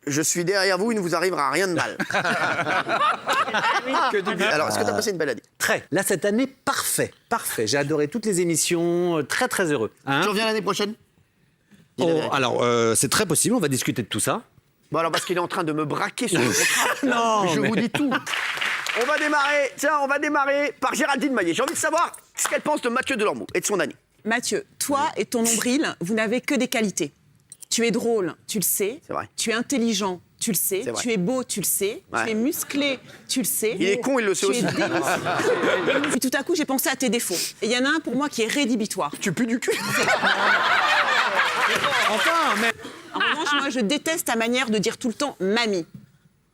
Je suis derrière vous, il ne vous arrivera rien de mal. Alors, est-ce que tu as passé une belle année? Très. Là, cette année, parfait. Parfait. J'ai adoré toutes les émissions. Très, très heureux. Hein? Tu reviens l'année prochaine? Alors, c'est très possible. On va discuter de tout ça. Bon, alors, parce qu'il est en train de me braquer sur le contrat. Non, Je vous dis tout. On va démarrer par Géraldine Maillet. J'ai envie de savoir ce qu'elle pense de Mathieu Delormeau et de son année. Mathieu, toi et ton nombril, vous n'avez que des qualités. Tu es drôle, tu le sais. C'est vrai. Tu es intelligent, tu le sais. C'est vrai. Tu es beau, tu le sais. Ouais. Tu es musclé, tu le sais. Il est con, il le sait Tu aussi. es démusclé. Puis tout à coup, j'ai pensé à tes défauts. Et il y en a un pour moi qui est rédhibitoire. Tu pues du cul. Enfin, mais... En revanche, moi, je déteste ta manière de dire tout le temps « mamie ».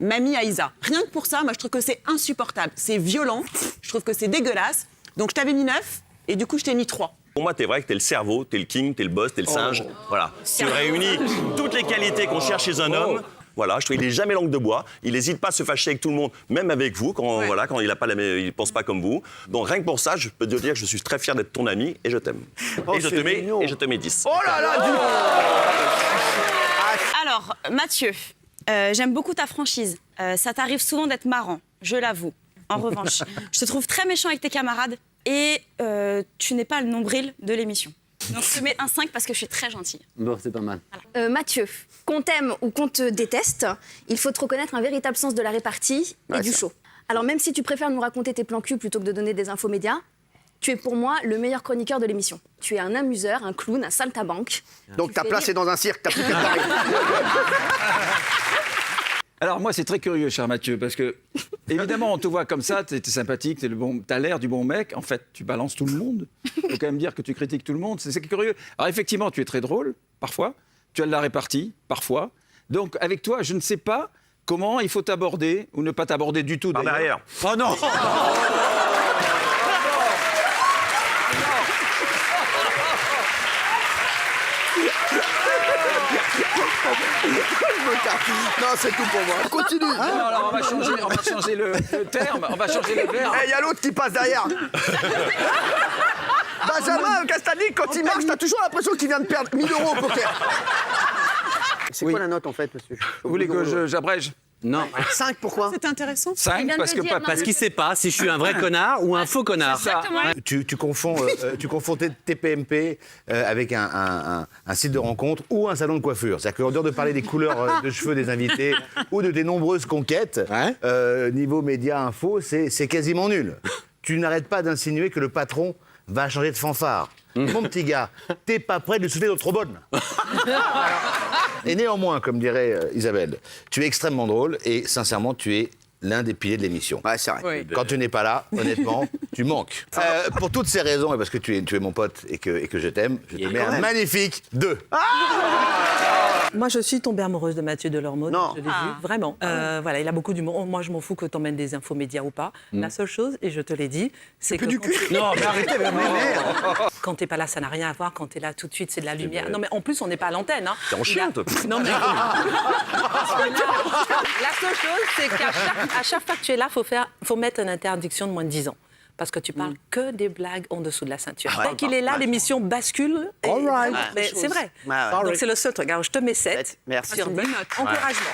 Mamie Aïssa. Rien que pour ça, moi, je trouve que c'est insupportable. C'est violent, je trouve que c'est dégueulasse. Donc, je t'avais mis 9, et du coup, je t'ai mis 3. Pour moi, t'es vrai que t'es le cerveau, t'es le king, t'es le boss, t'es le singe. Voilà. Tu réunis toutes les qualités qu'on cherche chez un homme. Voilà, je trouve qu'il est jamais langue de bois. Il n'hésite pas à se fâcher avec tout le monde, même avec vous, quand, voilà, quand il ne pense pas comme vous. Donc rien que pour ça, je peux te dire que je suis très fier d'être ton ami et je t'aime. Oh, et je te mets 10. Oh là là, Alors, Mathieu, j'aime beaucoup ta franchise. Ça t'arrive souvent d'être marrant, je l'avoue. En revanche, je te trouve très méchant avec tes camarades et tu n'es pas le nombril de l'émission. Donc je te mets un 5 parce que je suis très gentille. Bon, c'est pas mal. Mathieu, qu'on t'aime ou qu'on te déteste, il faut te reconnaître un véritable sens de la répartie et du show. Alors même si tu préfères nous raconter tes plans cul plutôt que de donner des infos médias, tu es pour moi le meilleur chroniqueur de l'émission. Tu es un amuseur, un clown, un saltimbanque. Donc ta place est dans un cirque, t'as plus qu'à parler. Alors moi, c'est très curieux, cher Mathieu, parce que, évidemment, on te voit comme ça, t'es sympathique, t'as l'air du bon mec. En fait, tu balances tout le monde. Il faut quand même dire que tu critiques tout le monde. C'est curieux. Alors effectivement, tu es très drôle, parfois. Tu as de la répartie, parfois. Donc, avec toi, je ne sais pas comment il faut t'aborder, ou ne pas t'aborder du tout, Par d'ailleurs. derrière. Oh non. Non, c'est tout pour moi. Continue. Non, alors on va changer le terme, on va changer le verbe. Il y a l'autre qui passe derrière. Benjamin Castaldi, quand il marche, t'as toujours l'impression qu'il vient de perdre 1000 € au poker. C'est Oui. quoi la note en fait, monsieur? Vous voulez que j'abrège? Non. 5, pourquoi? C'est intéressant. 5, vient de parce le que dire, pas non, Parce qu'il sait pas si je suis un vrai connard ou un faux connard. Exactement. Tu confonds TPMP avec un site de rencontre ou un salon de coiffure. C'est-à-dire qu'en dehors de parler des couleurs de cheveux des invités ou de tes nombreuses conquêtes, niveau média info, c'est quasiment nul. Tu n'arrêtes pas d'insinuer que le patron va changer de fanfare. Mon petit gars, t'es pas prêt de lui souffler d'autres trombones. Et néanmoins, comme dirait Isabelle, tu es extrêmement drôle et sincèrement, tu es l'un des piliers de l'émission. Ouais, c'est vrai. Oui. Quand tu n'es pas là, honnêtement, tu manques. Pour toutes ces raisons, et parce que tu es mon pote et que je t'aime, je te mets un magnifique 2. Moi, je suis tombée amoureuse de Mathieu Delormeau. Non. Je l'ai vu, vraiment. Voilà, il a beaucoup d'humour. Moi, je m'en fous que t'emmènes des infos médias ou pas. La seule chose, et je te l'ai dit, c'est que Non, mais arrêtez, quand t'es pas là, ça n'a rien à voir. Quand t'es là, tout de suite, c'est de la lumière. Non, mais en plus, on n'est pas à l'antenne. Hein. T'es en chien, toi. Non, mais... Parce que là, la seule chose, c'est qu'à chaque fois que tu es là, faut mettre une interdiction de moins de 10 ans. Parce que tu parles que des blagues en dessous de la ceinture. Dès qu'il est là, l'émission bascule. Et right. mais c'est vrai. Ouais. Donc c'est le seul truc. Alors je te mets 7 Merci. sur 10. Encouragement.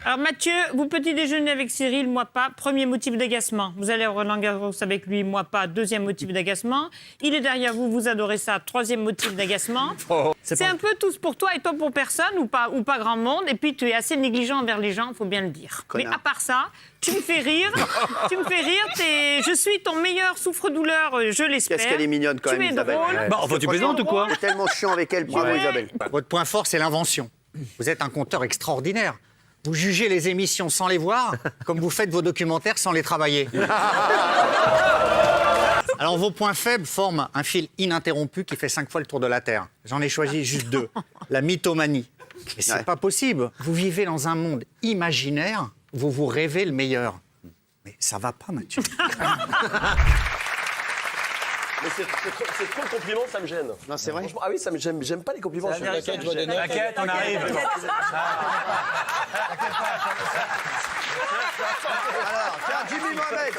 Alors Mathieu, vous petit déjeuner avec Cyril, moi pas. Premier motif d'agacement. Vous allez au Roland Garros avec lui, moi pas. Deuxième motif d'agacement. Il est derrière vous, vous adorez ça. Troisième motif d'agacement. C'est un peu tous pour toi et toi pour personne ou pas grand monde. Et puis tu es assez négligent envers les gens, faut bien le dire. Connard. Mais à part ça, tu me fais rire. Je suis ton meilleur souffre-douleur, je l'espère. Qu'est-ce qu'elle est mignonne quand Tu même, es Isabelle. drôle. Bah, enfin, tu plaisantes ou quoi? C'est tellement chiant avec elle. Bravo, Isabelle. Votre point fort, c'est l'invention. Vous êtes un conteur extraordinaire. Vous jugez les émissions sans les voir, comme vous faites vos documentaires sans les travailler. Alors, vos points faibles forment un fil ininterrompu qui fait 5 fois le tour de la Terre. J'en ai choisi juste 2. La mythomanie. Et c'est pas possible. Vous vivez dans un monde imaginaire, vous vous rêvez le meilleur. Mais ça va pas, Mathieu. Mais c'est trop de compliments, ça me gêne. Non, c'est vrai. Franchement, ah oui, ça me gêne. J'aime pas les compliments. T'inquiète, on arrive. Alors, tiens, Jimmy Mohamed.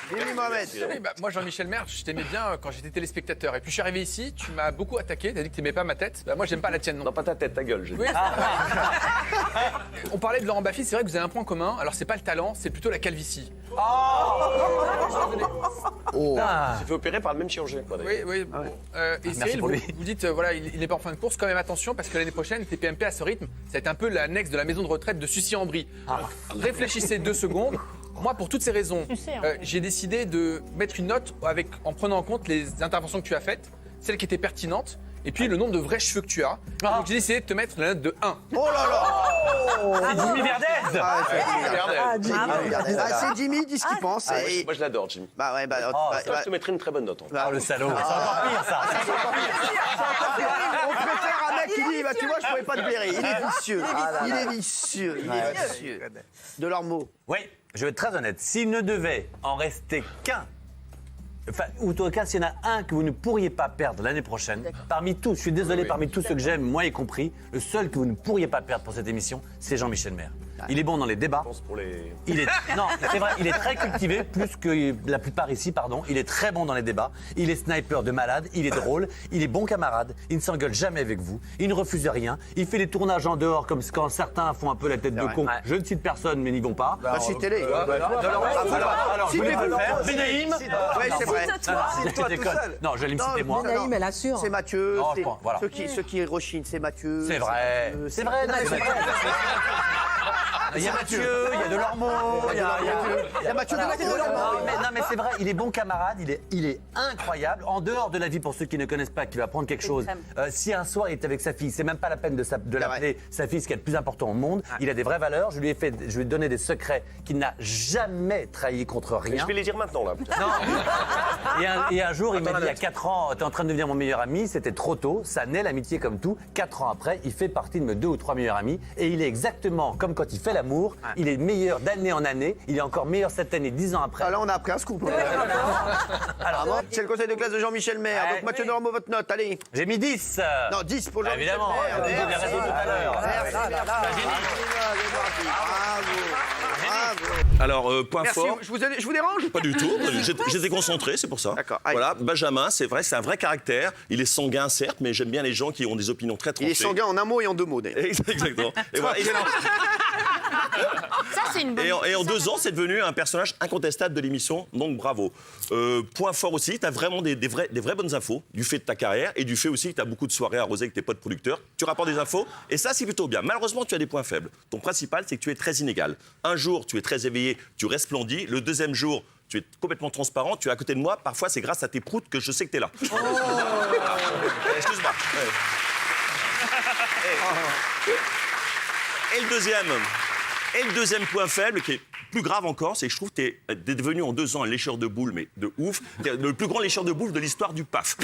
Jimmy Mohamed. Oui, bah, moi, Jean-Michel Maire, je t'aimais bien quand j'étais téléspectateur. Et puis je suis arrivé ici, tu m'as beaucoup attaqué, t'as dit que t'aimais pas ma tête. Bah, moi, j'aime pas la tienne, non. Non, pas ta tête, ta gueule. Oui. On parlait de Laurent Baffy, c'est vrai que vous avez un point commun. Alors, c'est pas le talent, c'est plutôt la calvitie. J'ai fait opérer par le même chirurgien. Quoi, Oui, oui. Et Cyril, vous dites, voilà, il n'est pas en fin de course, quand même attention, parce que l'année prochaine, TPMP à ce rythme, ça va être un peu l'annexe de la maison de retraite de Sucy-en-Brie. Réfléchissez 2 secondes. Moi, pour toutes ces raisons, j'ai décidé de mettre une note en prenant en compte les interventions que tu as faites, celles qui étaient pertinentes, et puis le nombre de vrais cheveux que tu as. Donc j'ai décidé de te mettre la note de 1. Oh là là. C'est Jimmy Verdez. C'est Jimmy, dis ce qu'il pense. Moi, je l'adore, Jimmy. Bah ouais, Je te mettrais une très bonne note. Oh, le salaud. C'est encore pire, ça. On préfère un mec qui dit, bah tu vois, je pouvais pas te blairer. Il est vicieux. Il est vicieux. Il est vicieux. De leurs mots. Oui, je vais être très honnête. S'il ne devait en rester qu'un, enfin, ou en tout cas, s'il y en a un que vous ne pourriez pas perdre l'année prochaine, parmi tous, je suis désolé, parmi tous ceux que j'aime, moi y compris, le seul que vous ne pourriez pas perdre pour cette émission, c'est Jean-Michel Maire. Il est bon dans les débats. Non, c'est vrai, il est très cultivé, plus que la plupart ici, pardon. Il est très bon dans les débats. Il est sniper de malade, il est drôle, il est bon camarade, il ne s'engueule jamais avec vous, il ne refuse rien, il fait les tournages en dehors comme quand certains font un peu la tête de con. Je ne cite personne, mais n'y vont pas. Bah, citez-les. Alors, je voulais pas le faire. Benaïm. Oui, c'est vrai. Cite-toi tout seul. Non, je vais me citer moi. Benaïm, elle assure. C'est Mathieu. Non, je pense, voilà. Ceux qui rechignent, c'est Mathieu. C'est vrai. C'est vrai, non, c'est vrai. Il y a Mathieu, il y a Delormeau, il y a Mathieu Delormeau. Non, mais c'est vrai, il est bon camarade, il est incroyable. En dehors de la vie, pour ceux qui ne connaissent pas, qui va apprendre quelque chose, si un soir il est avec sa fille, c'est même pas la peine de l'appeler sa fille, ce qui est le plus important au monde. Il a des vraies valeurs, je lui ai donné des secrets qu'il n'a jamais trahi contre rien. Je vais les dire maintenant, là. Non. Et un jour, il m'a dit, il y a 4 ans, t'es en train de devenir mon meilleur ami, c'était trop tôt, ça naît l'amitié comme tout. 4 ans après, il fait partie de mes 2 ou 3 meilleurs amis, et il est exactement comme quand il fait l'amour, il est meilleur d'année en année, il est encore meilleur cette année, 10 ans après. Ah là, on a appris un scoop. Alors, c'est le conseil de classe de Jean-Michel Maire. Donc, Mathieu Delormeau, votre note, allez. J'ai mis 10. Non, 10 pour Jean-Michel Évidemment, Maire. vous avez raison tout à l'heure. Bravo. Alors, point Merci. fort. Je vous dérange? Pas du tout. J'étais concentré, c'est pour ça. D'accord. Allez. Voilà, Benjamin, c'est vrai, c'est un vrai caractère. Il est sanguin, certes, mais j'aime bien les gens qui ont des opinions très tranchées. Il est sanguin en un mot et en 2 mots, d'ailleurs. Exactement. Et, voilà. Ça, c'est une bonne Et en 2 ans, c'est devenu un personnage incontestable de l'émission, donc bravo. Point fort aussi, tu as vraiment des vraies bonnes infos du fait de ta carrière et du fait aussi que tu as beaucoup de soirées arrosées avec tes potes producteurs. Tu rapportes des infos et ça, c'est plutôt bien. Malheureusement, tu as des points faibles. Ton principal, c'est que tu es très inégal. Un jour, tu es très éveillé, tu resplendis. Le deuxième jour, tu es complètement transparent, tu es à côté de moi. Parfois, c'est grâce à tes proutes que je sais que tu es là. Excuse-moi. Et le deuxième point faible, qui est plus grave encore, c'est que je trouve que tu es devenu en 2 ans un lécheur de boules, mais de ouf. T'es le plus grand lécheur de boules de l'histoire du PAF.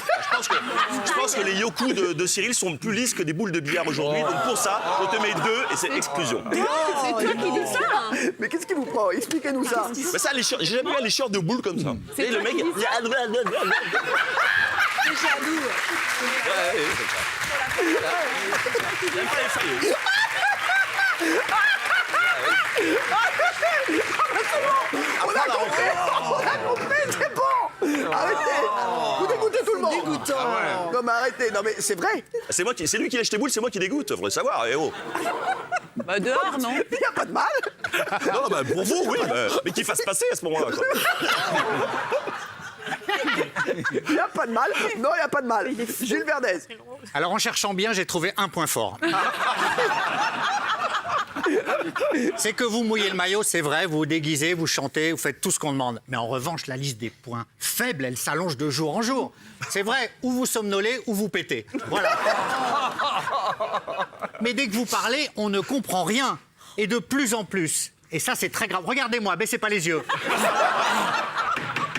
Je pense que les yokus de Cyril sont plus lisses que des boules de billard aujourd'hui. Donc pour ça, je te mets 2 et c'est exclusion. C'est toi qui dis ça. Mais qu'est-ce qui vous prend? Expliquez-nous ça. Mais ça, j'ai jamais vu un lécheur de boules comme ça. Et le mec. C'est jaloux. On a compris, c'est bon. Arrêtez. Vous dégoûtez tout le monde. Dégoûtant. Non mais arrêtez, non mais c'est vrai. C'est lui qui lèche tes boules, c'est moi qui dégoûte. Faudrait savoir, eh oh. Bah, dehors, non? Il n'y a pas de mal. Non, bah pour vous, oui, mais qu'il fasse passer à ce moment-là. Quoi. Il n'y a pas de mal. Non, il n'y a pas de mal. Gilles Verdez. Alors en cherchant bien, j'ai trouvé un point fort. C'est que vous mouillez le maillot, c'est vrai, vous vous déguisez, vous chantez, vous faites tout ce qu'on demande. Mais en revanche, la liste des points faibles, elle s'allonge de jour en jour. C'est vrai, ou vous somnolez, ou vous pétez. Voilà. Mais dès que vous parlez, on ne comprend rien. Et de plus en plus. Et ça, c'est très grave. Regardez-moi, baissez pas les yeux.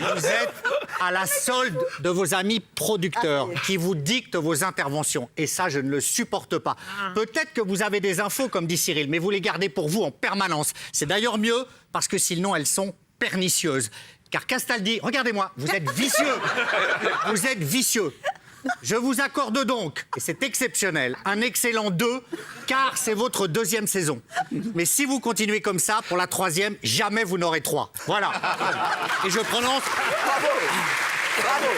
Vous êtes à la solde de vos amis producteurs qui vous dictent vos interventions. Et ça, je ne le supporte pas. Peut-être que vous avez des infos, comme dit Cyril, mais vous les gardez pour vous en permanence. C'est d'ailleurs mieux, parce que sinon, elles sont pernicieuses. Car Castaldi, regardez-moi, vous êtes vicieux. Vous êtes vicieux. Je vous accorde donc, et c'est exceptionnel, un excellent 2, car c'est votre 2e saison. Mais si vous continuez comme ça, pour la 3e, jamais vous n'aurez 3. Voilà. Et je prononce... Bravo.